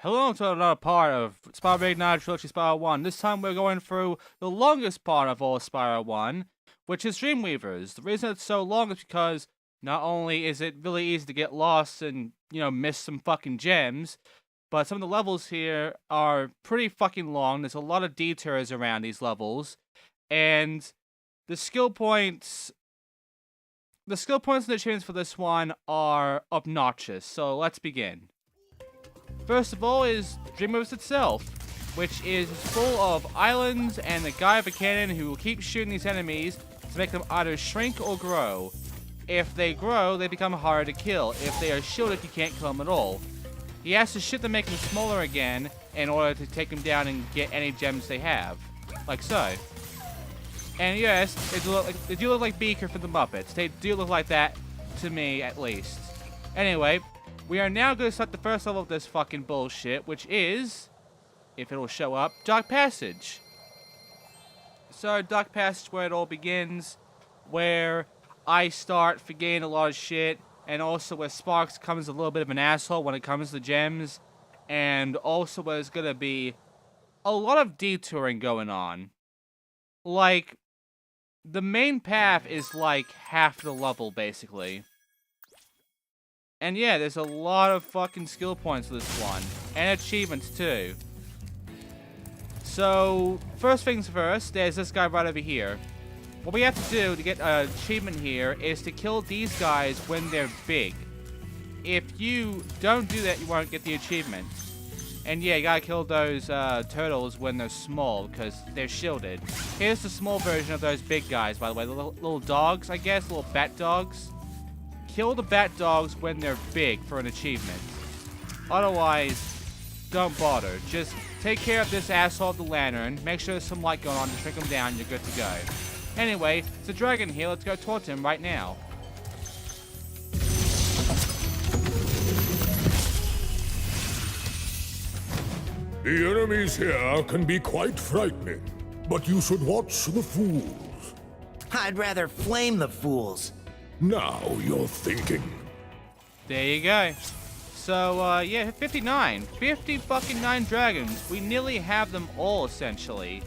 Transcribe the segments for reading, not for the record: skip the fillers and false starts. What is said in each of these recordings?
Hello to another part of Spyro Reignited Trilogy Spyro 1. This time we're going through the longest part of all Spyro 1, which is Dreamweavers. The reason it's so long is because not only is it really easy to get lost and, miss some fucking gems, but some of the levels here are pretty fucking long. There's a lot of detours around these levels, and the skill points... The skill points and achievements for this one are obnoxious, so let's begin. First of all is Dreamweavers itself, which is full of islands and a guy with a cannon who will keep shooting these enemies to make them either shrink or grow. If they grow, they become harder to kill. If they are shielded, you can't kill them at all. He has to shoot them, make them smaller again in order to take them down and get any gems they have, like so. And yes, they do look like Beaker from the Muppets. They do look like that to me, at least. Anyway, we are now going to start the first level of this fucking bullshit, which is, if it'll show up, Dark Passage. So, Dark Passage is where it all begins, where I start forgetting a lot of shit, and also where Sparks comes a little bit of an asshole when it comes to gems, and also where there's going to be a lot of detouring going on. Like, the main path is like half the level, basically. And yeah, there's a lot of fucking skill points for this one. And achievements, too. So, first things first, there's this guy right over here. What we have to do to get an achievement here is to kill these guys when they're big. If you don't do that, you won't get the achievement. And yeah, you gotta kill those turtles when they're small, because they're shielded. Here's the small version of those big guys, by the way. The little dogs, I guess, little bat dogs. Kill the bat dogs when they're big for an achievement. Otherwise, don't bother. Just take care of this asshole of the lantern. Make sure there's some light going on to shrink him down. You're good to go. Anyway, it's a dragon here. Let's go towards him right now. The enemies here can be quite frightening, but you should watch the fools. I'd rather flame the fools. Now you're thinking. There you go. So, yeah, 59. 50 fucking 9 dragons. We nearly have them all, essentially.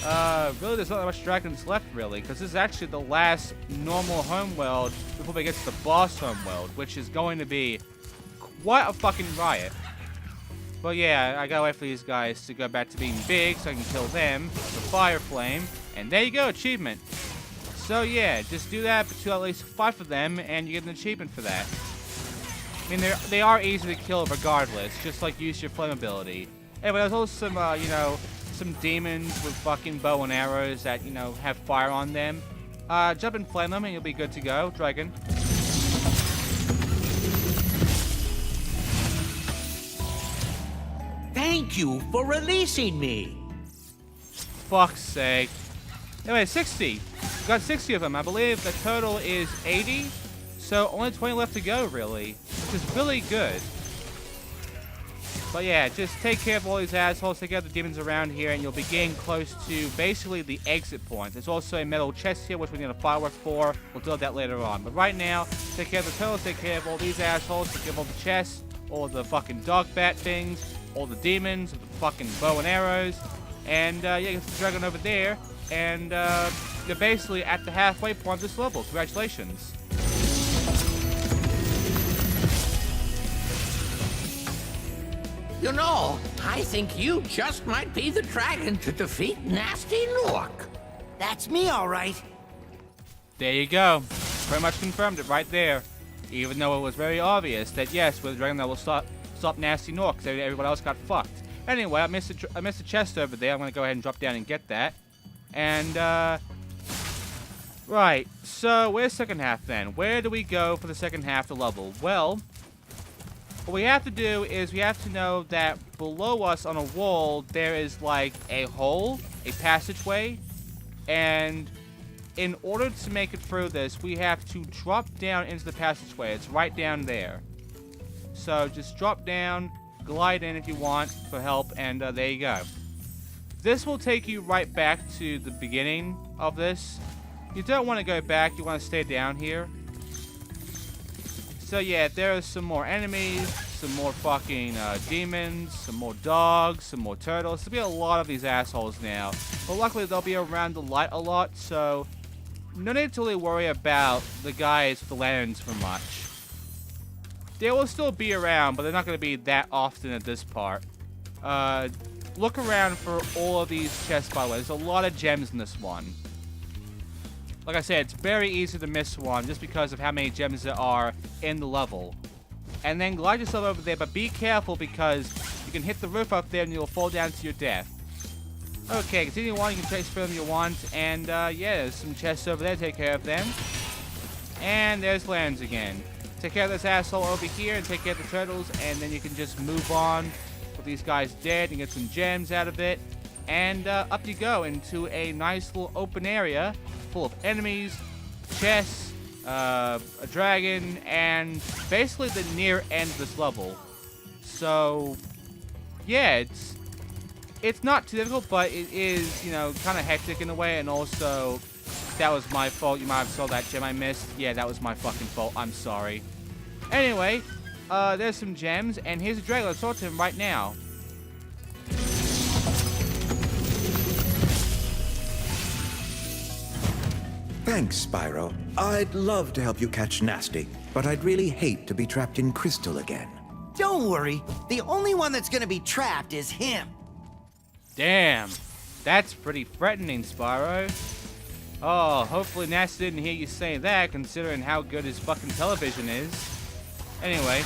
Really, there's not that much dragons left, really, because this is actually the last normal homeworld before we get to the boss homeworld, which is going to be quite a fucking riot. But yeah, I gotta wait for these guys to go back to being big so I can kill them with the fire flame. And there you go, achievement. So yeah, just do that to at least 5 of them and you get an achievement for that. I mean, they are easy to kill regardless, just like use your flame ability. Anyway, there's also some, some demons with fucking bow and arrows that, have fire on them. Jump and flame them and you'll be good to go, dragon. Thank you for releasing me. Fuck's sake. Anyway, 60. Got 60 of them. I believe the total is 80. So only 20 left to go, really. Which is really good. But yeah, just take care of all these assholes. Take care of the demons around here, and you'll be getting close to basically the exit point. There's also a metal chest here, which we need a firework for. We'll deal with that later on. But right now, take care of the turtles. Take care of all these assholes. Take care of all the chests. All the fucking dog bat things. All the demons. The fucking bow and arrows. And yeah, get the dragon over there. And you're basically at the halfway point of this level. Congratulations. You know, I think you just might be the dragon to defeat Nasty Nook. That's me, all right. There you go. Pretty much confirmed it right there. Even though it was very obvious that yes, we're the dragon that will stop Nasty Nook, because everyone else got fucked. Anyway, I missed a chest over there. I'm going to go ahead and drop down and get that. And, right. So, where's second half then? Where do we go for the second half of the level? Well, what we have to do is we have to know that below us on a wall, there is like a hole, a passageway. And in order to make it through this, we have to drop down into the passageway. It's right down there. So, just drop down, glide in if you want for help, and there you go. This will take you right back to the beginning of this. You don't want to go back, you want to stay down here. So yeah, there are some more enemies, some more fucking demons, some more dogs, some more turtles. There'll be a lot of these assholes now. But luckily they'll be around the light a lot, so no need to really worry about the guys with the lanterns for much. They will still be around, but they're not going to be that often at this part. Look around for all of these chests, by the way. There's a lot of gems in this one. Like I said, it's very easy to miss one just because of how many gems there are in the level. And then glide yourself over there, but be careful because you can hit the roof up there and you'll fall down to your death. Okay, continue on. You can transfer them you want. And yeah, there's some chests over there. Take care of them. And there's lands again. Take care of this asshole over here and take care of the turtles. And then you can just move on with these guys dead and get some gems out of it. And up you go into a nice little open area full of enemies, chests, a dragon, and basically the near end of this level. So, yeah, it's not too difficult, but it is, you know, kind of hectic in a way, and also, that was my fault. You might have saw that gem I missed. Yeah, that was my fucking fault. I'm sorry. Anyway, there's some gems, and here's a dragon. Let's talk to him right now. Thanks, Spyro. I'd love to help you catch Nasty, but I'd really hate to be trapped in Crystal again. Don't worry. The only one that's gonna be trapped is him. Damn, that's pretty threatening, Spyro. Oh, hopefully Nasty didn't hear you say that, considering how good his fucking television is. Anyway,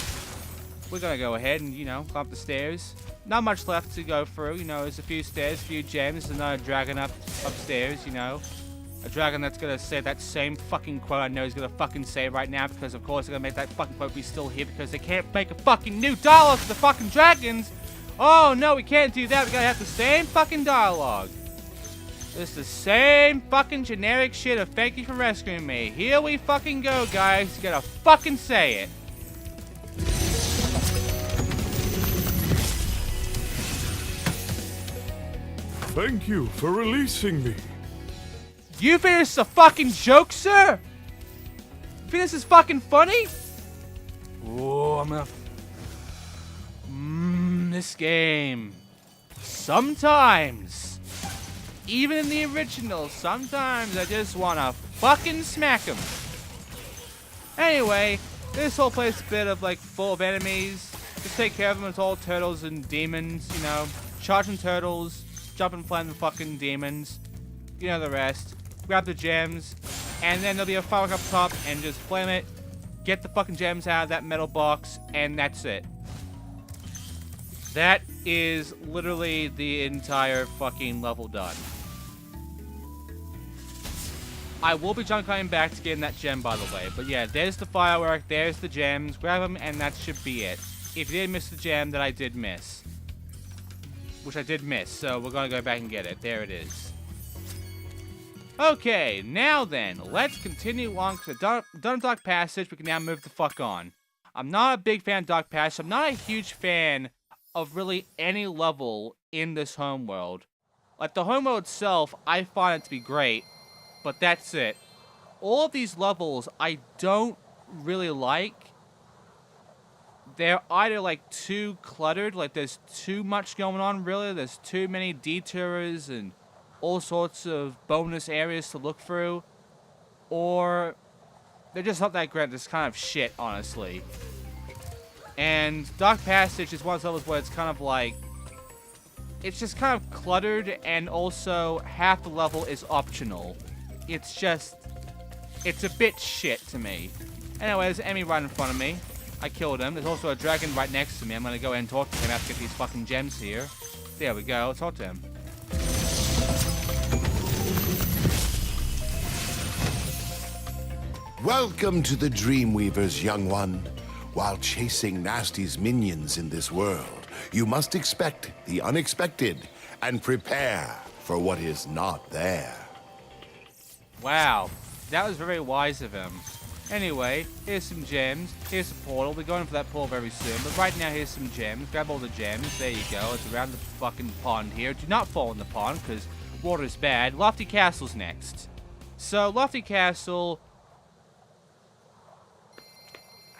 we're gonna go ahead and, you know, climb up the stairs. Not much left to go through, you know, there's a few stairs, a few gems, another dragon upstairs, you know. A dragon that's gonna say that same fucking quote I know he's gonna fucking say right now, because of course they're gonna make that fucking quote be still here because they can't make a fucking new dialogue for the fucking dragons. Oh no, we can't do that. We gotta have the same fucking dialogue. It's the same fucking generic shit of thank you for rescuing me. Here we fucking go, guys. You gotta fucking say it. Thank you for releasing me. You think this is a fucking joke, sir? You think this is fucking funny? Oh, I'm gonna... this game. Sometimes, even in the original, sometimes I just wanna fucking smack them. Anyway, this whole place is a bit of like full of enemies. Just take care of them. It's all turtles and demons, you know. Charging turtles, jump and flame the fucking demons. You know the rest. Grab the gems, and then there'll be a firework up top, and just flame it. Get the fucking gems out of that metal box, and that's it. That is literally the entire fucking level done. I will be coming back to getting that gem, by the way. But yeah, there's the firework, there's the gems. Grab them, and that should be it. If you did miss the gem that I did miss. Which I did miss, so we're gonna go back and get it. There it is. Okay, now then, let's continue on to the Done Dark Passage. We can now move the fuck on. I'm not a big fan of Dark Passage. I'm not a huge fan of really any level in this homeworld. Like, the homeworld itself, I find it to be great, but that's it. All of these levels, I don't really like. They're either, like, too cluttered, like, there's too much going on, really. There's too many detours and all sorts of bonus areas to look through, or they're just not that great. It's kind of shit, honestly. And Dark Passage is one of those levels where it's kind of like, it's just kind of cluttered, and also half the level is optional. It's just, it's a bit shit to me. Anyway, there's an enemy right in front of me. I killed him. There's also a dragon right next to me. I'm gonna go ahead and talk to him after I get these fucking gems here. There we go. Let's talk to him. Welcome to the Dreamweavers, young one. While chasing Nasty's minions in this world, you must expect the unexpected and prepare for what is not there. Wow, that was very wise of him. Anyway, here's some gems. Here's a portal. We're going for that portal very soon. But right now, here's some gems. Grab all the gems. There you go. It's around the fucking pond here. Do not fall in the pond, because water's bad. Lofty Castle's next. So, Lofty Castle...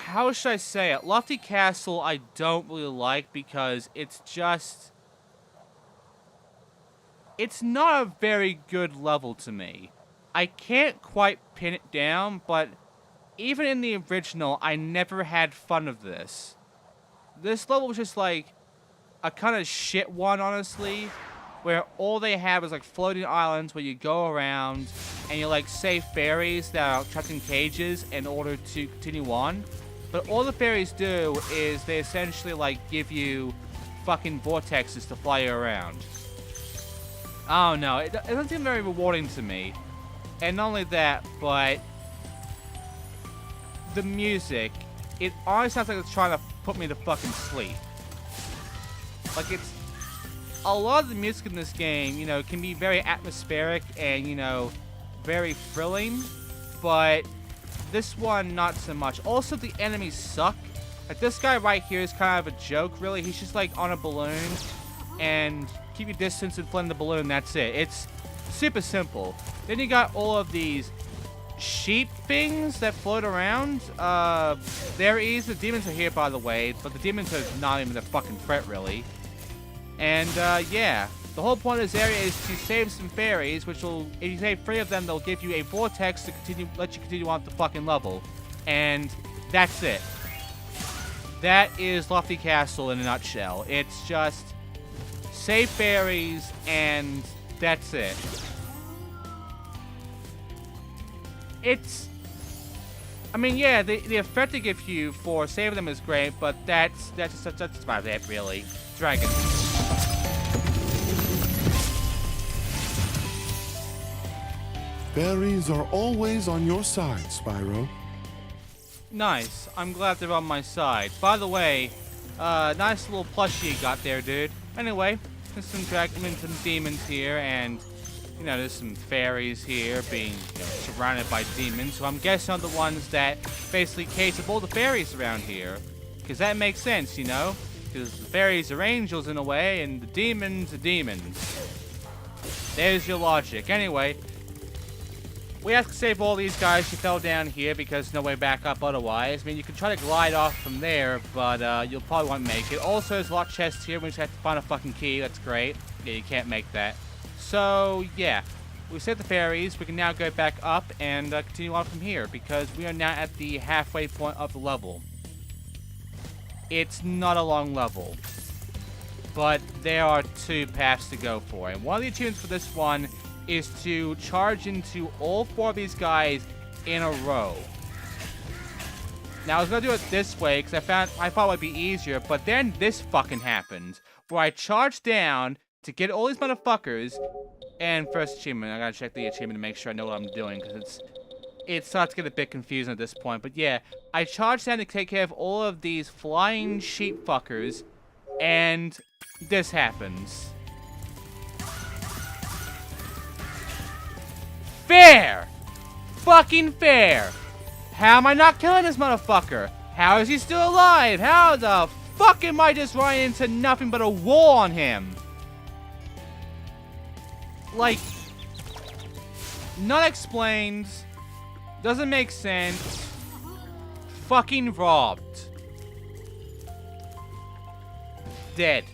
how should I say it? Lofty Castle I don't really like because it's just... It's not a very good level to me. I can't quite pin it down, but even in the original, I never had fun of this. This level was just like a kind of shit one, honestly, where all they have is like floating islands where you go around and you like save fairies that are trapped in cages in order to continue on. But all the fairies do is they essentially like give you fucking vortexes to fly you around. Oh no, it doesn't seem very rewarding to me. And not only that, but the music, it honestly sounds like it's trying to put me to fucking sleep. Like, it's... A lot of the music in this game, you know, can be very atmospheric and, you know, very thrilling. But this one, not so much. Also, the enemies suck. Like, this guy right here is kind of a joke, really. He's just, like, on a balloon. And keep your distance and flame the balloon, that's it. It's super simple. Then you got all of these sheep things that float around. There is the demons are here, by the way, but the demons are not even a fucking threat, really. And yeah, the whole point of this area is to save some fairies, which will, if you save 3 of them, they'll give you a vortex to continue, let you continue on with the fucking level. And that's it. That is Lofty Castle in a nutshell. It's just save fairies, and that's it. It's... I mean, yeah, the effect they give you for saving them is great, but that's about it, really. Dragon. Fairies are always on your side, Spyro. Nice. I'm glad they're on my side. By the way, nice little plushie you got there, dude. Anyway, there's some dragons and demons here, and... You know, there's some fairies here being, you know, surrounded by demons, so I'm guessing are the ones that basically case up all the fairies around here. Because that makes sense, you know? Because the fairies are angels in a way, and the demons are demons. There's your logic. Anyway, we have to save all these guys who fell down here because there's no way back up otherwise. I mean, you can try to glide off from there, but you'll probably won't make it. Also, there's a lot of chests here. We just have to find a fucking key. That's great. Yeah, you can't make that. So, yeah, we saved the fairies. We can now go back up and continue on from here because we are now at the halfway point of the level. It's not a long level, but there are 2 paths to go for. And one of the achievements for this one is to charge into all 4 of these guys in a row. Now, I was going to do it this way because I thought it would be easier, but then this fucking happened where I charged down to get all these motherfuckers, and first achievement, I gotta check the achievement to make sure I know what I'm doing, because it starts to get a bit confusing at this point, but yeah, I charged down to take care of all of these flying sheep fuckers, and this happens. Fair! Fucking fair! How am I not killing this motherfucker? How is he still alive? How the fuck am I just running into nothing but a wall on him? Like, not explained, doesn't make sense, fucking robbed. Dead.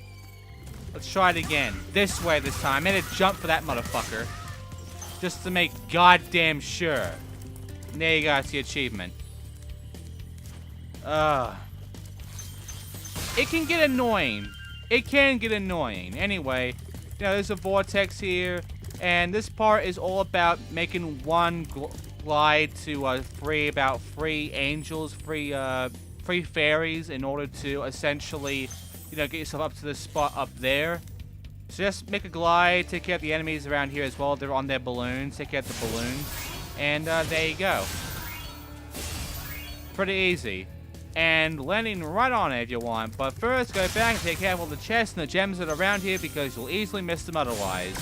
Let's try it again. This way this time. I made a jump for that motherfucker. Just to make goddamn sure. And there you go, it's the achievement. It can get annoying. It can get annoying. Anyway... You know, there's a vortex here, and this part is all about making one glide to free 3 angels, 3 fairies in order to essentially, you know, get yourself up to this spot up there. So just make a glide, take care of the enemies around here as well. They're on their balloons, take care of the balloons, and there you go. Pretty easy. And landing right on it if you want. But first, go back and take care of all the chests and the gems that are around here because you'll easily miss them otherwise.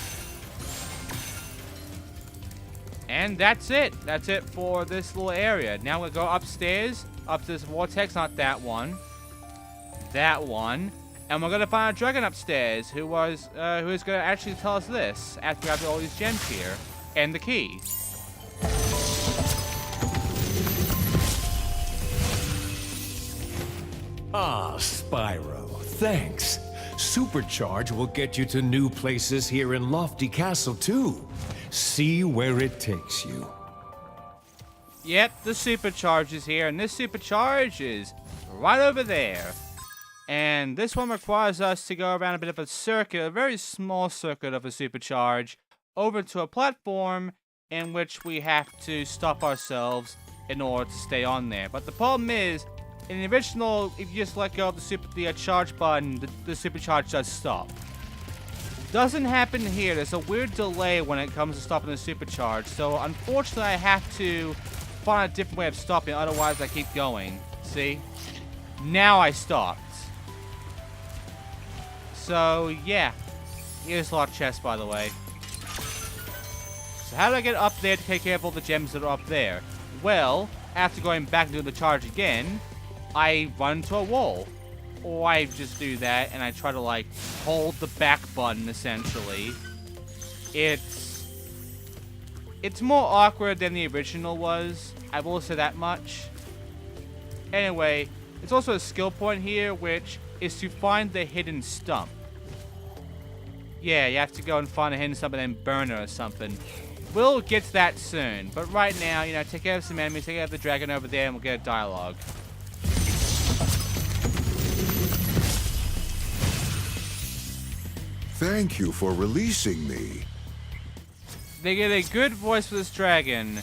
And that's it. That's it for this little area. Now we'll go upstairs, up to this vortex, not that one. That one. And we're going to find a dragon upstairs who is going to actually tell us this after we have all these gems here. And the key. Ah, Spyro, thanks. Supercharge will get you to new places here in Lofty Castle, too. See where it takes you. Yep, the supercharge is here, and this supercharge is right over there. And this one requires us to go around a bit of a circuit, a very small circuit of a supercharge, over to a platform in which we have to stop ourselves in order to stay on there. But the problem is, in the original, if you just let go of the charge button, the supercharge does stop. Doesn't happen here. There's a weird delay when it comes to stopping the supercharge. So unfortunately, I have to find a different way of stopping. Otherwise, I keep going. See? Now I stopped. So yeah, here's a lot of chests, by the way. So how do I get up there to take care of all the gems that are up there? Well, after going back and doing the charge again, I run into a wall. Or I just do that and I try to like hold the back button essentially. It's more awkward than the original was. I will say that much. Anyway, it's also a skill point here, which is to find the hidden stump. Yeah, you have to go and find a hidden stump and then burn it or something. We'll get to that soon, but right now, you know, take care of some enemies, take care of the dragon over there, and we'll get a dialogue. Thank you for releasing me. They get a good voice for this dragon,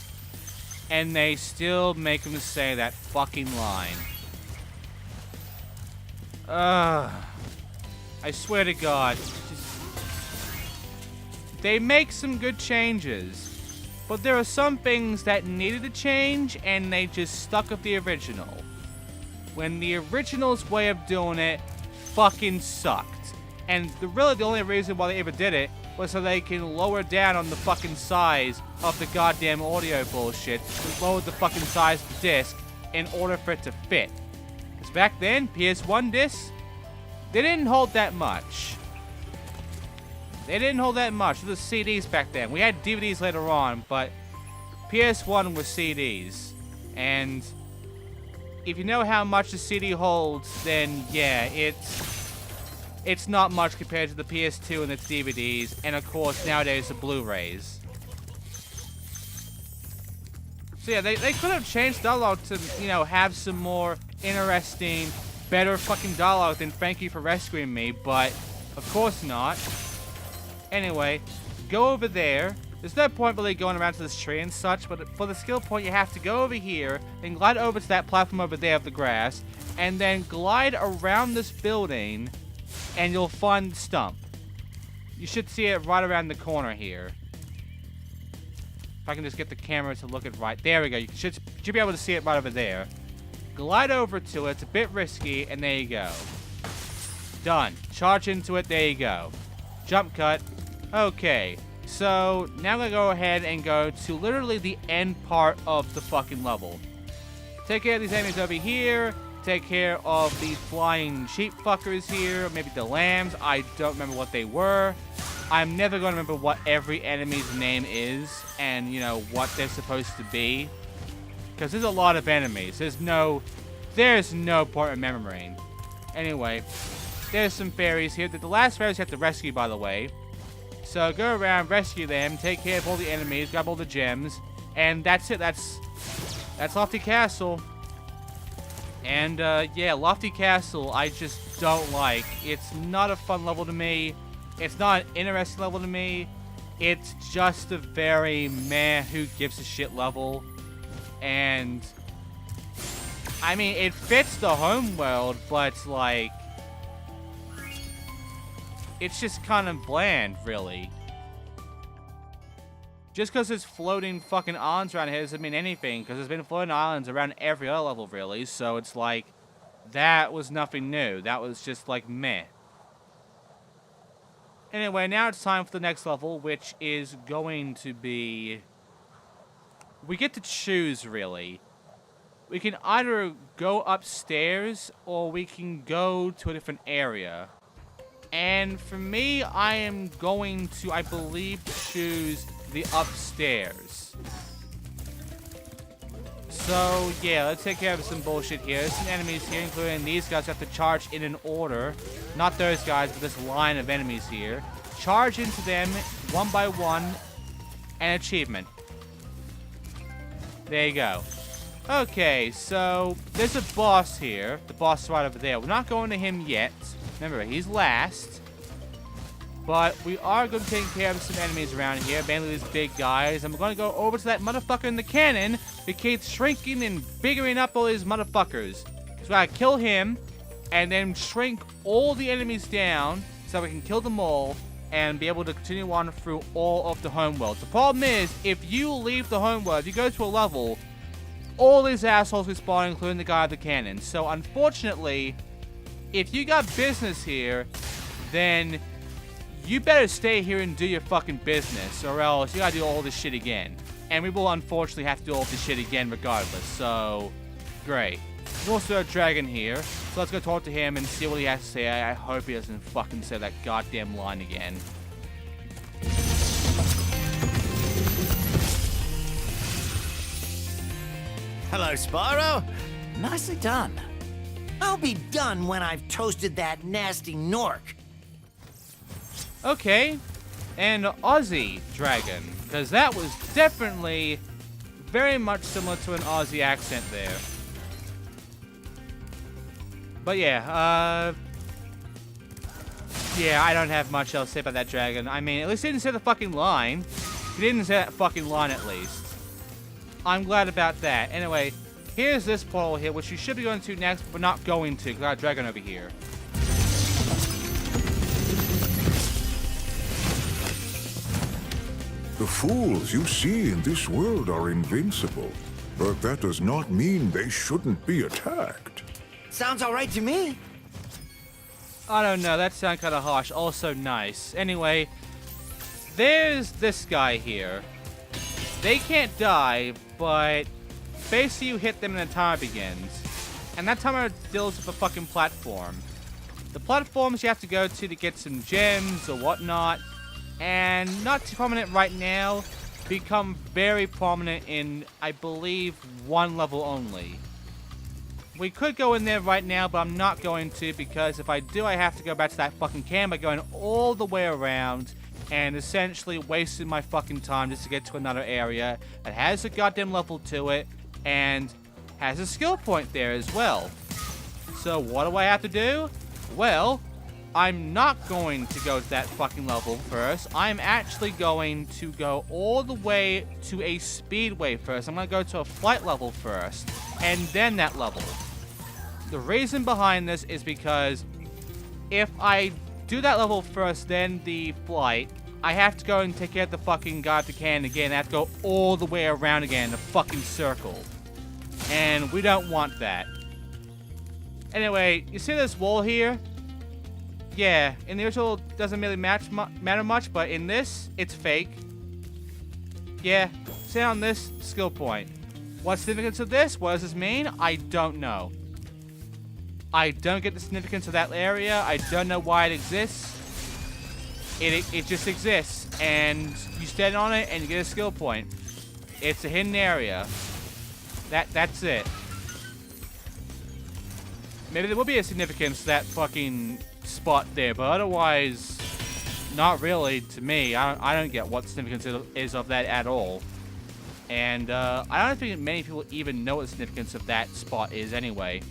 and they still make him say that fucking line. I swear to God. They make some good changes, but there are some things that needed to change, and they just stuck with the original. When the original's way of doing it fucking sucked. And really the only reason why they ever did it was so they can lower down on the fucking size of the goddamn audio bullshit. Lower the fucking size of the disc in order for it to fit. Because back then, PS1 discs, they didn't hold that much. They didn't hold that much. It was CDs back then. We had DVDs later on, but PS1 was CDs. And if you know how much the CD holds, then yeah, it's not much compared to the PS2 and its DVDs, and of course nowadays the Blu-rays. So yeah, they could have changed dialogue to, you know, have some more interesting, better fucking dialogue than "Thank you for rescuing me," but of course not. Anyway, go over there. There's no point really going around to this tree and such, but for the skill point you have to go over here, then glide over to that platform over there of the grass, and then glide around this building, and you'll find the stump. You should see it right around the corner here. If I can just get the camera to look at right. There we go. You should be able to see it right over there. Glide over to it. It's a bit risky, and there you go. Done. Charge into it. There you go. Jump cut. Okay. So, now I'm going to go ahead and go to literally the end part of the fucking level. Take care of these enemies over here. Take care of these flying sheep fuckers here. Maybe the lambs. I don't remember what they were. I'm never going to remember what every enemy's name is. And, you know, what they're supposed to be. Because there's a lot of enemies. There's no point in remembering. Anyway, there's some fairies here. The last fairies you have to rescue, by the way. So go around, rescue them, take care of all the enemies, grab all the gems, and that's it. That's Lofty Castle. And yeah, Lofty Castle I just don't like. It's not a fun level to me. It's not an interesting level to me. It's just a very meh, who gives a shit level. And I mean, it fits the homeworld, but like, it's just kind of bland, really. Just because there's floating fucking islands around here doesn't mean anything, because there's been floating islands around every other level, really. So it's like, that was nothing new. That was just like meh. Anyway, now it's time for the next level, which is going to be... We get to choose, really. We can either go upstairs, or we can go to a different area. And for me, I am going to, I believe, choose the upstairs. So, yeah, let's take care of some bullshit here. There's some enemies here, including these guys who have to charge in an order. Not those guys, but this line of enemies here. Charge into them one by one. And achievement. There you go. Okay, so there's a boss here. The boss is right over there. We're not going to him yet. Remember, he's last. But we are going to be taking care of some enemies around here, mainly these big guys. And we're going to go over to that motherfucker in the cannon who keeps shrinking and biggering up all these motherfuckers. So we gotta kill him and then shrink all the enemies down so we can kill them all and be able to continue on through all of the homeworld. The problem is, if you leave the homeworld, if you go to a level, all these assholes will spawn, including the guy with the cannon. So unfortunately, if you got business here, then you better stay here and do your fucking business, or else you gotta do all this shit again. And we will unfortunately have to do all this shit again regardless, so great. There's also a dragon here, so let's go talk to him and see what he has to say. I hope he doesn't fucking say that goddamn line again. Hello, Spyro. Nicely done. I'll be done when I've toasted that nasty Nork. Okay, and Aussie dragon, because that was definitely very much similar to an Aussie accent there. But yeah, I don't have much else to say about that dragon. I mean, at least he didn't say the fucking line. He didn't say that fucking line at least. I'm glad about that. Anyway, here's this portal here, which you should be going to next, but we're not going to, because I got a dragon over here. The fools you see in this world are invincible, but that does not mean they shouldn't be attacked. Sounds all right to me. I don't know, that sounds kind of harsh. Also nice. Anyway, there's this guy here. They can't die, but basically you hit them and the timer begins. And that timer deals with a fucking platform. The platforms you have to go to get some gems or whatnot, and not too prominent right now, become very prominent in, I believe, one level only. We could go in there right now, but I'm not going to, because if I do, I have to go back to that fucking camp by going all the way around and essentially wasting my fucking time just to get to another area that has a goddamn level to it and has a skill point there as well. So what do I have to do? Well, I'm not going to go to that fucking level first. I'm actually going to go all the way to a speedway first. I'm going to go to a flight level first, and then that level. The reason behind this is because if I do that level first, then the flight, I have to go and take care of the fucking guy with the cannon again. I have to go all the way around again in a fucking circle. And we don't want that. Anyway, you see this wall here? Yeah, in the original doesn't really matter much, but in this, it's fake. Yeah, say on this skill point. What's the significance of this? What does this mean? I don't know. I don't get the significance of that area. I don't know why it exists. It just exists, and you stand on it and you get a skill point. It's a hidden area. That's it. Maybe there will be a significance to that fucking spot there, but otherwise, not really to me. I don't get what significance is of that at all. And I don't think many people even know what the significance of that spot is anyway.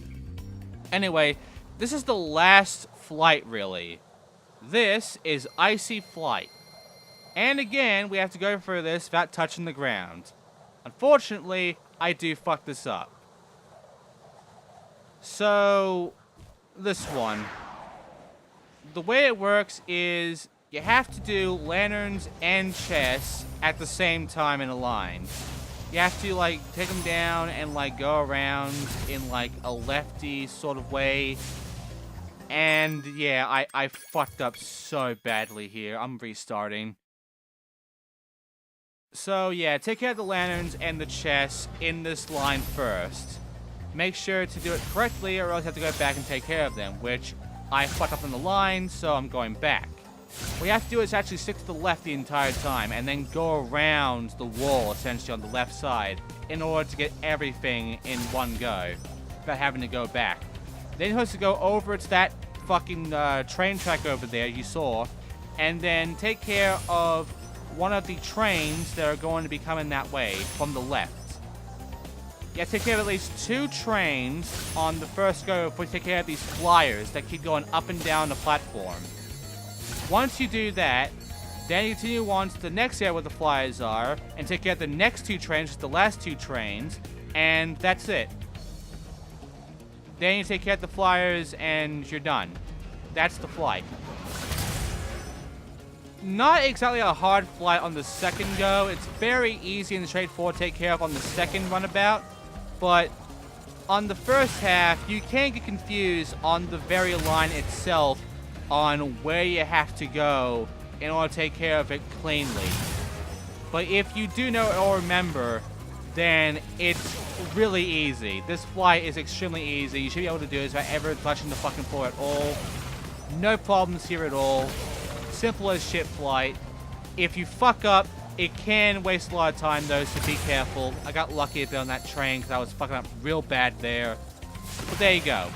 Anyway, this is the last flight, really. This is Icy Flight. And again, we have to go through this without touching the ground. Unfortunately, I do fuck this up. So, this one. The way it works is you have to do lanterns and chests at the same time in a line. You have to, like, take them down and, like, go around in, like, a lefty sort of way. And, yeah, I fucked up so badly here. I'm restarting. So, yeah, take care of the lanterns and the chests in this line first. Make sure to do it correctly, or else you have to go back and take care of them, which I fucked up in the line, so I'm going back. What you have to do is actually stick to the left the entire time, and then go around the wall, essentially, on the left side. in order to get everything in one go without having to go back. Then you're supposed to go over to that fucking train track over there you saw, and then take care of one of the trains that are going to be coming that way from the left. Yeah, take care of at least 2 trains on the first go before you take care of these flyers that keep going up and down the platform. Once you do that, then you continue on to the next area where the flyers are, and take care of the next 2 trains, the last 2 trains, and that's it. Then you take care of the flyers, and you're done. That's the flight. Not exactly a hard flight on the second go. It's very easy and straightforward to take care of on the second runabout. But on the first half, you can get confused on the very line itself on where you have to go in order to take care of it cleanly. But if you do know or remember, then it's really easy. This flight is extremely easy. You should be able to do this without ever touching the fucking floor at all. No problems here at all. Simple as shit flight. If you fuck up, it can waste a lot of time though, so be careful. I got lucky a bit on that train because I was fucking up real bad there. But there you go.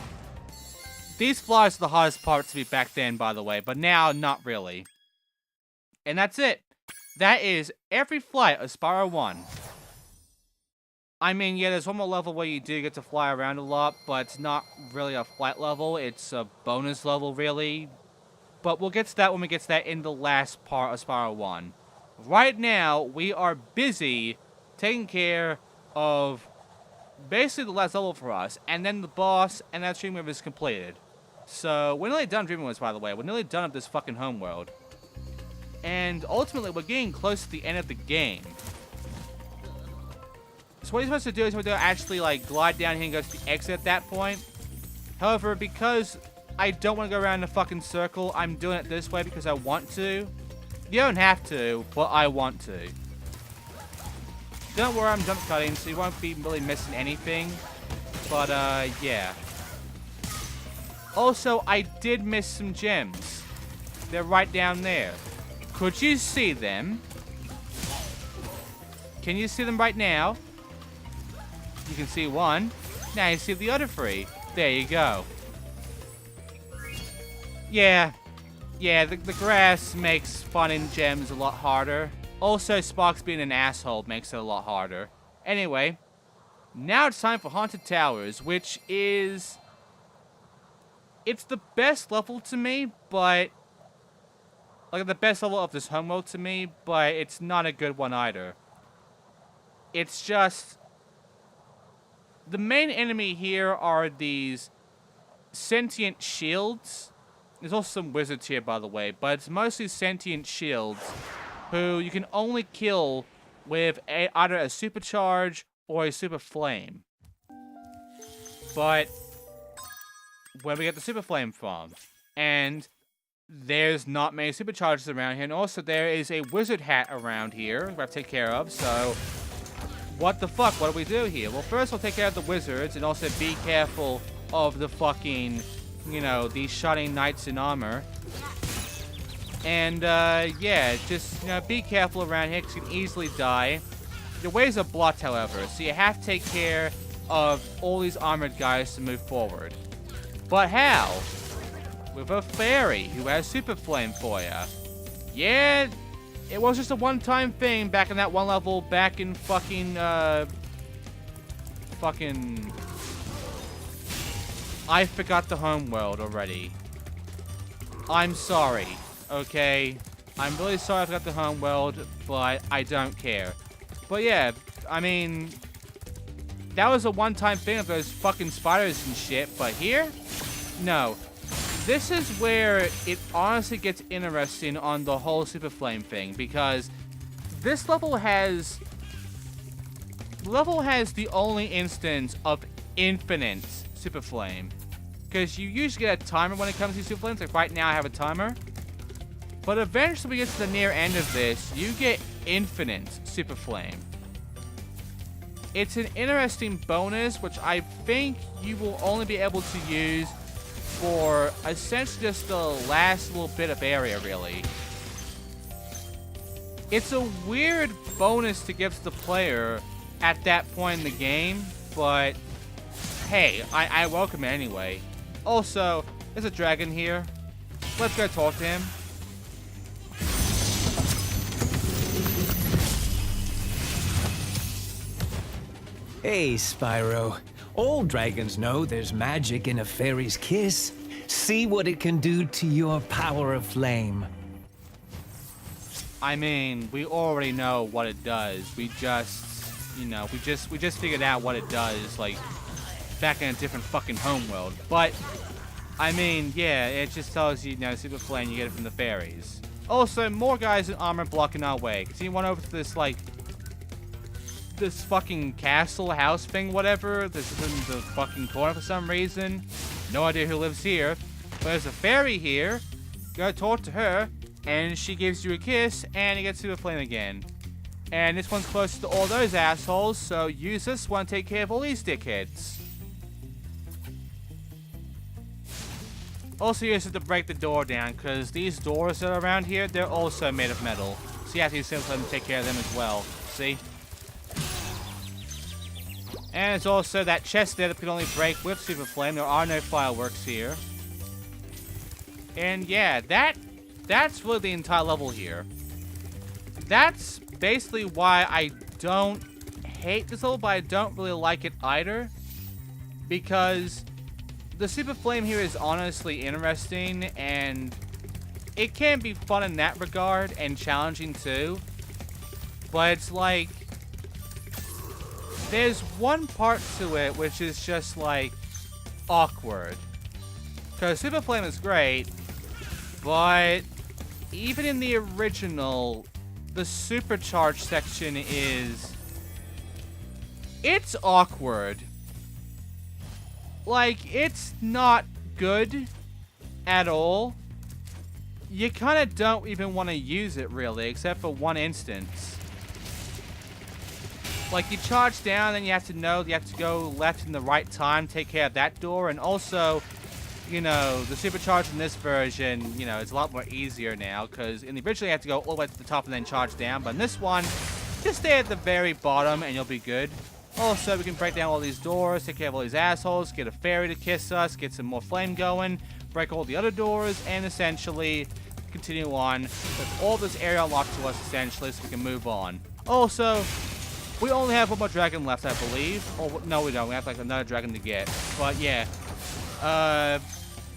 These flyers are the hardest part to me back then, by the way, but now not really. And that's it. That is every flight of Spyro 1. I mean, yeah, there's one more level where you do get to fly around a lot, but it's not really a flight level. It's a bonus level, really. But we'll get to that when we get to that in the last part of Spyro 1. Right now, we are busy taking care of basically the last level for us, and then the boss, and that Dreamweaver is completed. So, we're nearly done Dreamweaver, by the way. We're nearly done with this fucking homeworld. And ultimately, we're getting close to the end of the game. So what you're supposed to do is actually like glide down here and go to the exit at that point. However, because I don't want to go around in a fucking circle, I'm doing it this way because I want to. You don't have to, but I want to. Don't worry, I'm jump cutting, so you won't be really missing anything. But, yeah. Also, I did miss some gems. They're right down there. Could you see them? Can you see them right now? You can see one. Now you see the other 3. There you go. Yeah. Yeah, the grass makes finding gems a lot harder. Also, Sparks being an asshole makes it a lot harder. Anyway, now it's time for Haunted Towers, which is... It's the best level to me, but... Like, the best level of this homeworld to me, but it's not a good one either. It's just... The main enemy here are these sentient shields. There's also some wizards here, by the way, but it's mostly sentient shields who you can only kill with either a supercharge or a super flame. But where do we get the super flame from? And there's not many supercharges around here, and also there is a wizard hat around here we have to take care of, so... What the fuck? What do we do here? Well, first we'll take care of the wizards, and also be careful of the fucking, you know, these shining knights in armor. And, yeah, just, you know, be careful around here, because you can easily die. The ways are blocked, however, so you have to take care of all these armored guys to move forward. But how? With a fairy who has super flame for you. Yeah... It was just a one-time thing back in that one level, back in fucking, I forgot the homeworld already. I'm sorry, okay? I'm really sorry I forgot the homeworld, but I don't care. But yeah, I mean, that was a one-time thing of those fucking spiders and shit, but here? No. This is where it honestly gets interesting on the whole Super Flame thing, because this level has the only instance of infinite Super Flame. Because you usually get a timer when it comes to Super Flames, like right now I have a timer. But eventually we get to the near end of this, you get infinite Super Flame. It's an interesting bonus, which I think you will only be able to use for essentially just the last little bit of area, really. It's a weird bonus to give to the player at that point in the game, but hey, I welcome it anyway. Also, there's a dragon here. Let's go talk to him. Hey, Spyro. All dragons know there's magic in a fairy's kiss. See what it can do to your power of flame. I mean, we already know what it does. We just, you know, we just figured out what it does, like, back in a different fucking homeworld. But, I mean, yeah, it just tells you, you know, super flame, you get it from the fairies. Also, more guys in armor blocking our way. Cause he went over to this, like, this fucking castle house thing, whatever. This is in the fucking corner for some reason. No idea who lives here. But there's a fairy here. Go talk to her, and she gives you a kiss, and you get super flame again. And this one's close to all those assholes, so use this one to take care of all these dickheads. Also use it to break the door down, because these doors that are around here, they're also made of metal. So you have to use super flame to take care of them as well. See? And it's also that chest there that can only break with super flame. There are no fireworks here. And yeah, that's really the entire level here. That's basically why I don't hate this level, but I don't really like it either. Because the super flame here is honestly interesting, and it can be fun in that regard, and challenging too. But it's like, there's one part to it which is just like awkward. Because super flame is great, but even in the original, the supercharged section it's awkward. Like, it's not good at all. You kind of don't even want to use it really, except for one instance. Like, you charge down, then you have to know you have to go left in the right time, take care of that door, and also, you know, the supercharge in this version, you know, it's a lot more easier now, because in the original you have to go all the way to the top and then charge down, but in this one, just stay at the very bottom and you'll be good. Also, we can break down all these doors, take care of all these assholes, get a fairy to kiss us, get some more flame going, break all the other doors, and essentially continue on with all this area unlocked to us, essentially, so we can move on. Also, we only have one more dragon left, I believe. Oh, no, we don't. We have, like, another dragon to get. But, yeah.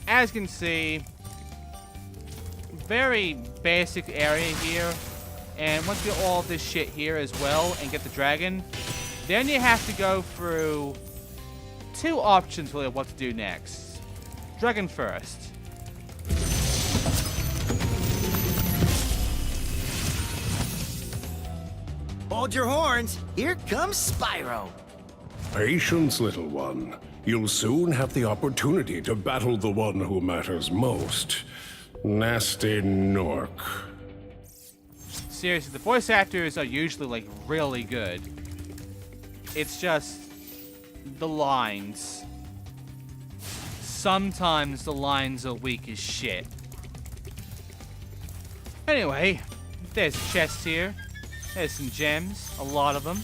As you can see, very basic area here. And once you get all this shit here as well and get the dragon, then you have to go through two options, really, of what to do next. Dragon first. Hold your horns. Here comes Spyro. Patience, little one. You'll soon have the opportunity to battle the one who matters most. Nasty Nork. Seriously, the voice actors are usually, like, really good. It's just the lines. Sometimes the lines are weak as shit. Anyway, there's a chest here. There's some gems, a lot of them.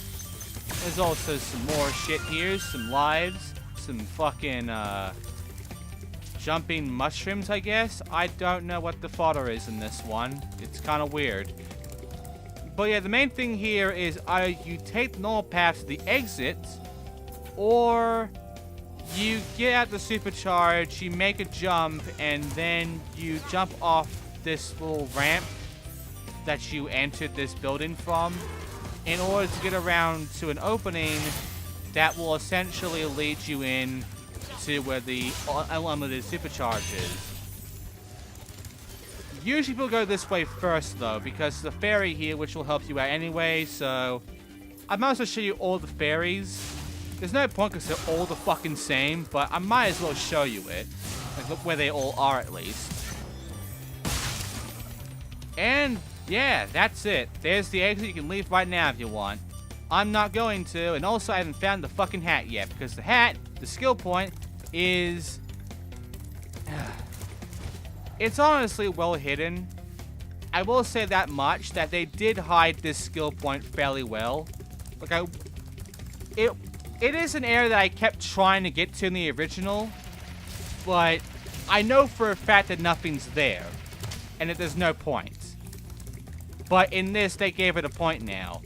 There's also some more shit here, some lives, some fucking, jumping mushrooms, I guess. I don't know what the fodder is in this one. It's kind of weird. But yeah, the main thing here is either you take the normal path to the exit, or you get out the supercharge, you make a jump, and then you jump off this little ramp that you entered this building from in order to get around to an opening that will essentially lead you in to where the unlimited supercharge is. Usually people go this way first though, because there's a fairy here which will help you out anyway, so I might as well show you all the fairies. There's no point because they're all the fucking same, but I might as well show you it. Like, look where they all are at least. And yeah, that's it. There's the exit. You can leave right now if you want. I'm not going to, and also I haven't found the fucking hat yet, because the hat, the skill point, is... it's honestly well hidden. I will say that much, that they did hide this skill point fairly well. Like, it is an area that I kept trying to get to in the original, but I know for a fact that nothing's there, and that there's no point. But in this, they gave it a point now.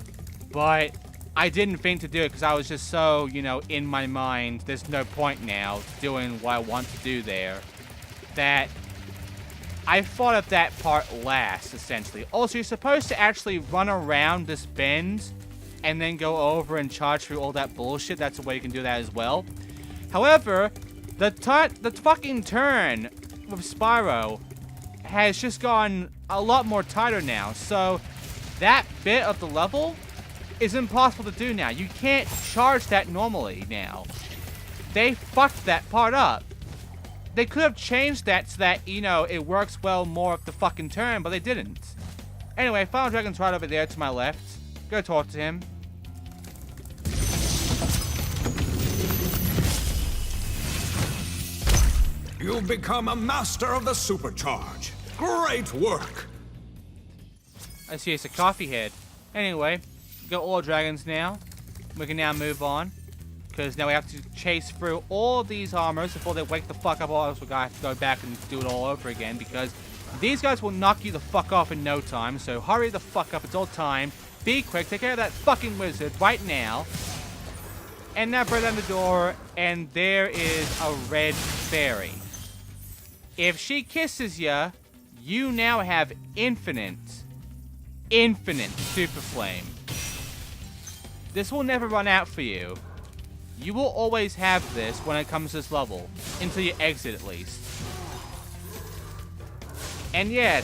But I didn't think to do it because I was just so, you know, in my mind, there's no point now doing what I want to do there, that I thought of that part last, essentially. Also, you're supposed to actually run around this bend and then go over and charge through all that bullshit. That's a way you can do that as well. However, the fucking turn with Spyro has just gone a lot more tighter now. So that bit of the level is impossible to do now. You can't charge that normally now. They fucked that part up. They could have changed that so that, you know, it works well more of the fucking turn, but they didn't. Anyway, Final Dragon's right over there to my left. Go talk to him. You've become a master of the supercharge. Great work. I see it's a coffee head. Anyway, we got all dragons now. We can now move on, because now we have to chase through all these armors before they wake the fuck up, or else we're gonna have to go back and do it all over again, because these guys will knock you the fuck off in no time. So hurry the fuck up, it's all time. Be quick, take care of that fucking wizard right now. And now break down the door, and there is a red fairy. If she kisses ya, you now have infinite super flame. This will never run out for you. You will always have this when it comes to this level, until you exit at least. And yeah,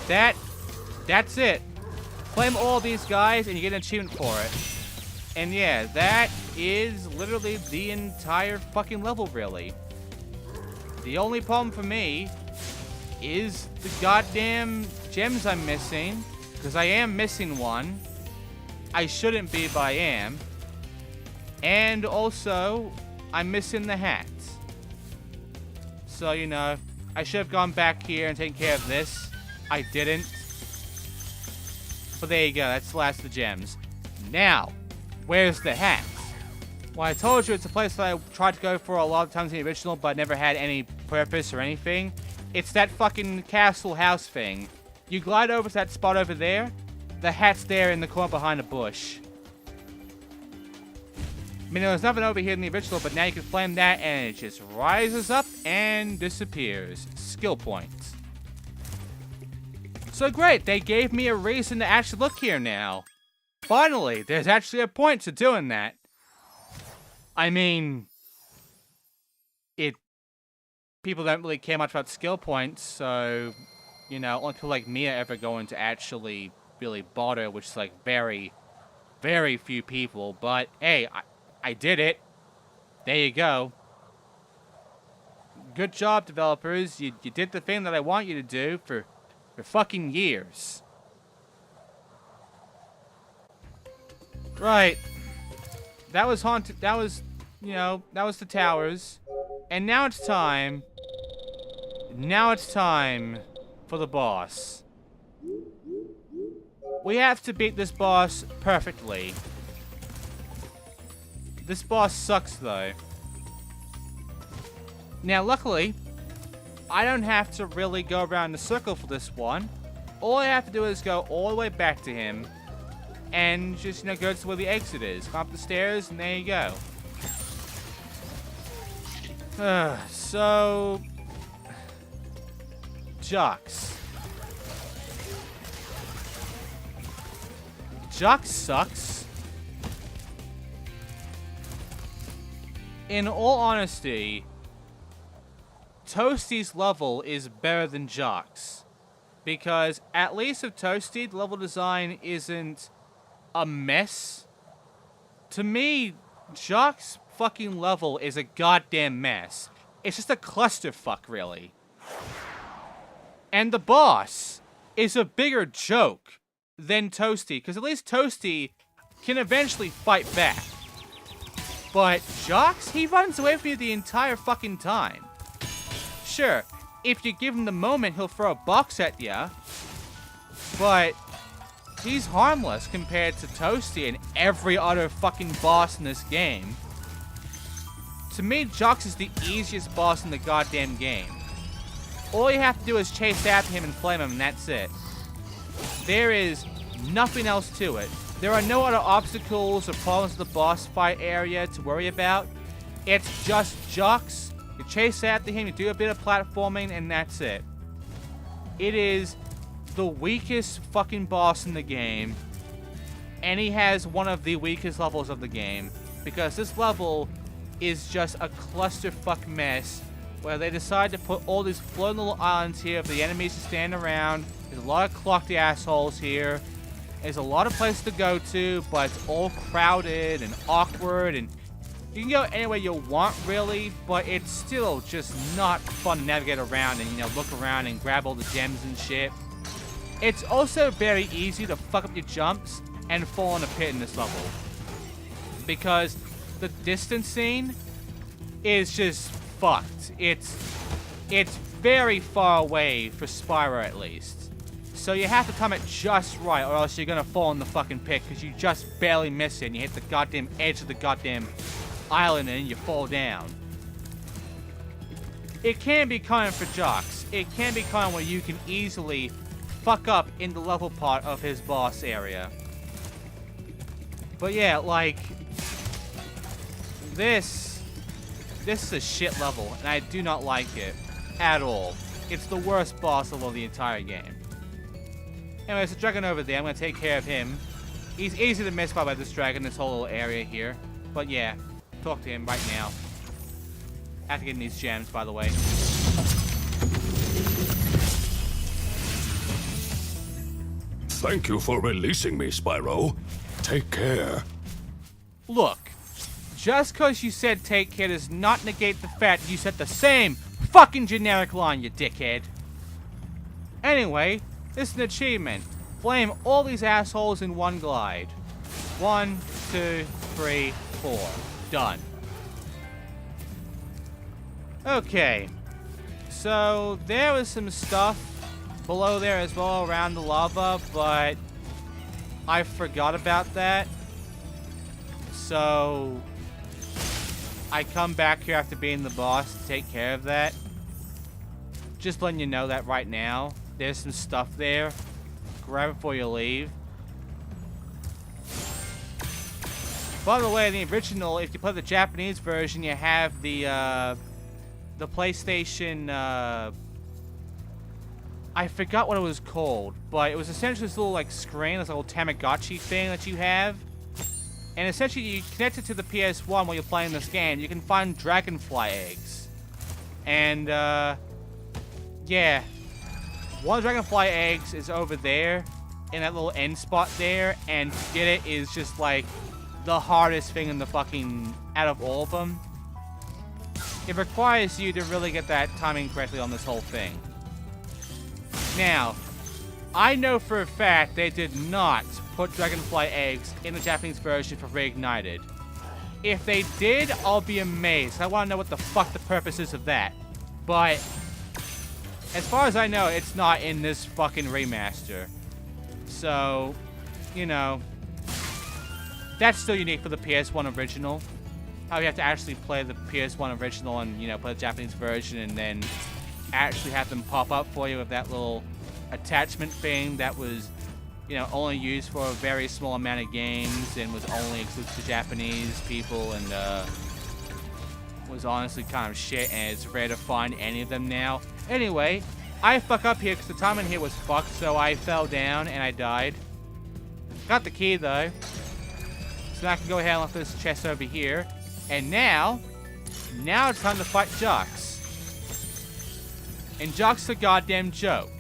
that's it. Flame all these guys and you get an achievement for it. And yeah, that is literally the entire fucking level, really. The only problem for me is the goddamn gems I'm missing, because I am missing one. I shouldn't be, but I am. And also, I'm missing the hats. So, you know, I should have gone back here and taken care of this. I didn't. But there you go, that's the last of the gems. Now, where's the hats? Well, I told you it's a place that I tried to go for a lot of times in the original, but never had any purpose or anything. It's that fucking castle house thing. You glide over to that spot over there, the hat's there in the corner behind a bush. I mean, there was nothing over here in the original, but now you can flame that and it just rises up and disappears. Skill points. So great, they gave me a reason to actually look here now. Finally, there's actually a point to doing that. I mean, people don't really care much about skill points, so, you know, only people like me are ever going to actually really bother, which is like very, very few people. But hey, I did it. There you go. Good job, developers. You did the thing that I want you to do for fucking years. Right. That was haunted. That was, you know, that was the towers. And now it's time. Now it's time for the boss. We have to beat this boss perfectly. This boss sucks, though. Now, luckily, I don't have to really go around the circle for this one. All I have to do is go all the way back to him and just, you know, go to where the exit is. Come up the stairs, and there you go. So... Jux. Jux sucks. In all honesty, Toasty's level is better than Jux. Because at least with Toasty, the level design isn't a mess. To me, Jux' fucking level is a goddamn mess. It's just a clusterfuck, really. And the boss is a bigger joke than Toasty, because at least Toasty can eventually fight back. But Jux, he runs away from you the entire fucking time. Sure, if you give him the moment, he'll throw a box at ya. But he's harmless compared to Toasty and every other fucking boss in this game. To me, Jux is the easiest boss in the goddamn game. All you have to do is chase after him and flame him, and that's it. There is nothing else to it. There are no other obstacles or problems in the boss fight area to worry about. It's just Jux. You chase after him, you do a bit of platforming, and that's it. It is the weakest fucking boss in the game. And he has one of the weakest levels of the game. Because this level is just a clusterfuck mess where they decide to put all these floating little islands here for the enemies to stand around. There's a lot of clocked assholes here. There's a lot of places to go to, but it's all crowded and awkward, and you can go anywhere you want, really, but it's still just not fun to navigate around and, you know, look around and grab all the gems and shit. It's also very easy to fuck up your jumps and fall in a pit in this level. Because the distancing is just fucked. It's very far away for Spyro, at least. So you have to time it just right, or else you're gonna fall in the fucking pit because you just barely miss it and you hit the goddamn edge of the goddamn island and you fall down. It can be kind for Jux. It can be kind where you can easily fuck up in the level part of his boss area. But yeah, like, this is a shit level, and I do not like it at all. It's the worst boss level of the entire game. Anyway, there's a dragon over there. I'm going to take care of him. He's easy to miss by this dragon, this whole little area here. But yeah, talk to him right now. After getting these gems, by the way. Thank you for releasing me, Spyro. Take care. Look, just because you said take care does not negate the fact that you said the same fucking generic line, you dickhead. Anyway, this is an achievement. Flame all these assholes in one glide. 1, 2, 3, 4. Done. Okay. So, there was some stuff below there as well around the lava, but I forgot about that. So, I come back here after being the boss to take care of that. Just letting you know that right now. There's some stuff there. Grab it before you leave. By the way, in the original, if you play the Japanese version, you have the PlayStation, I forgot what it was called, but it was essentially this little, like, screen, this little Tamagotchi thing that you have. And essentially, you connect it to the PS1 while you're playing this game. You can find dragonfly eggs. And, yeah. One of the dragonfly eggs is over there, in that little end spot there, and to get it is just, like, the hardest thing in the fucking, out of all of them. It requires you to really get that timing correctly on this whole thing. Now, I know for a fact they did not put dragonfly eggs in the Japanese version for Reignited. If they did, I'll be amazed. I want to know what the fuck the purpose is of that. But as far as I know, it's not in this fucking remaster. So, you know, that's still unique for the PS1 original. How you have to actually play the PS1 original and, you know, play the Japanese version and then actually have them pop up for you with that little attachment thing that was, you know, only used for a very small amount of games and was only exclusive to Japanese people and, was honestly kind of shit, and it's rare to find any of them now. Anyway, I fuck up here because the timing here was fucked, so I fell down and I died. Got the key though, so I can go ahead and lift this chest over here. And now it's time to fight Jux. And Jux is a goddamn joke.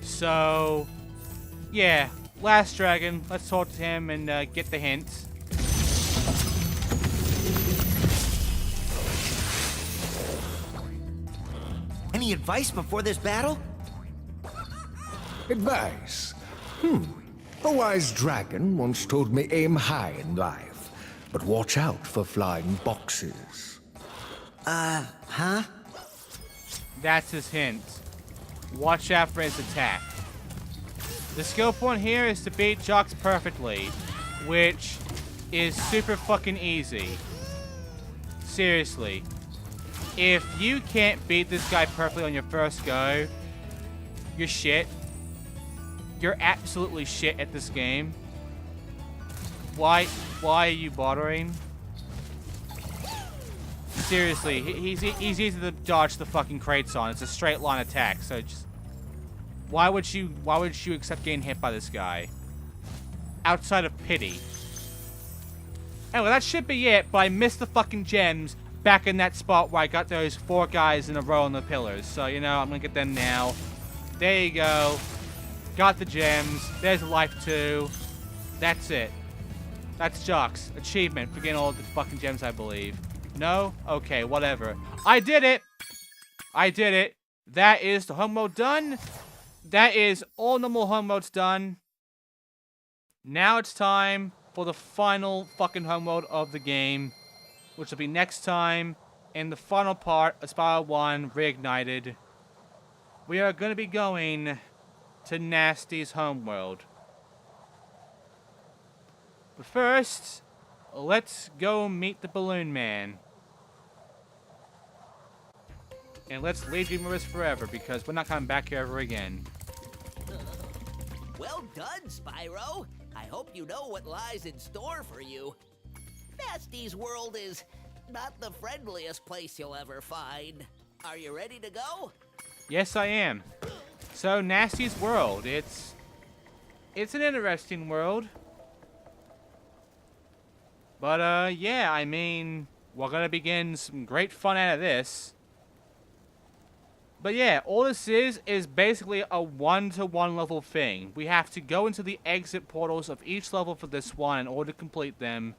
So, yeah, last dragon. Let's talk to him and get the hints. Any advice before this battle? Advice? A wise dragon once told me aim high in life, but watch out for flying boxes. Huh? That's his hint. Watch out for his attack. The skill point here is to beat Jux perfectly, which is super fucking easy. seriously, if you can't beat this guy perfectly on your first go, you're shit. You're absolutely shit at this game. Why are you bothering? Seriously, he's easy to dodge the fucking crates on. It's a straight line attack, so just... Why would you accept getting hit by this guy? Outside of pity. Anyway, that should be it, but I missed the fucking gems back in that spot where I got those 4 guys in a row on the pillars. So, you know, I'm gonna get them now. There you go. Got the gems. There's life 2. That's it. That's Jock's achievement for getting all the fucking gems, I believe. No? Okay, whatever. I did it! I did it. That is the home mode done. That is all normal home modes done. Now it's time for the final fucking home mode of the game, which will be next time in the final part of Spyro 1 Reignited. We are going to be going to Nasty's homeworld. But first, let's go meet the Balloon Man. And let's leave Dreamers forever, because we're not coming back here ever again. Well done, Spyro. I hope you know what lies in store for you. Nasty's world is not the friendliest place you'll ever find. Are you ready to go? Yes, I am. So, Nasty's world. It's an interesting world. But, yeah, I mean, we're gonna be getting some great fun out of this. But yeah, all this is basically a 1-to-1 level thing. We have to go into the exit portals of each level for this one in order to complete them.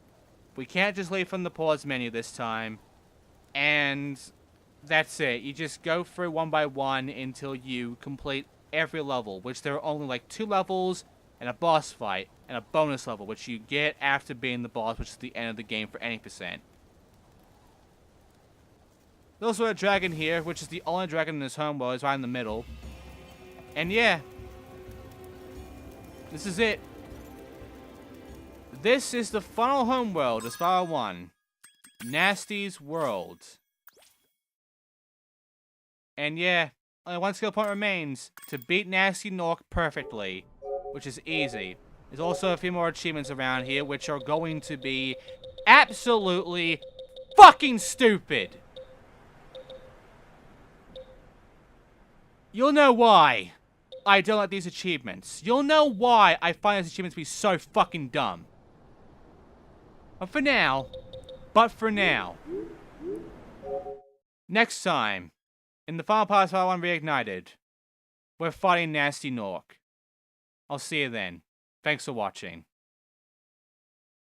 We can't just leave from the pause menu this time. And that's it. You just go through one by one until you complete every level, which there are only like 2 levels and a boss fight and a bonus level, which you get after being the boss, which is the end of the game for any percent. There's also a dragon here, which is the only dragon in this homeworld. It's right in the middle. And yeah. This is it. This is the final homeworld of Spyro 1. Nasty's World. And yeah, only one skill point remains to beat Nasty Nork perfectly, which is easy. There's also a few more achievements around here, which are going to be absolutely fucking stupid. You'll know why I don't like these achievements. You'll know why I find these achievements to be so fucking dumb. But for now, next time, in the final part of Spyro 1 Reignited, we're fighting Nasty Nork. I'll see you then. Thanks for watching.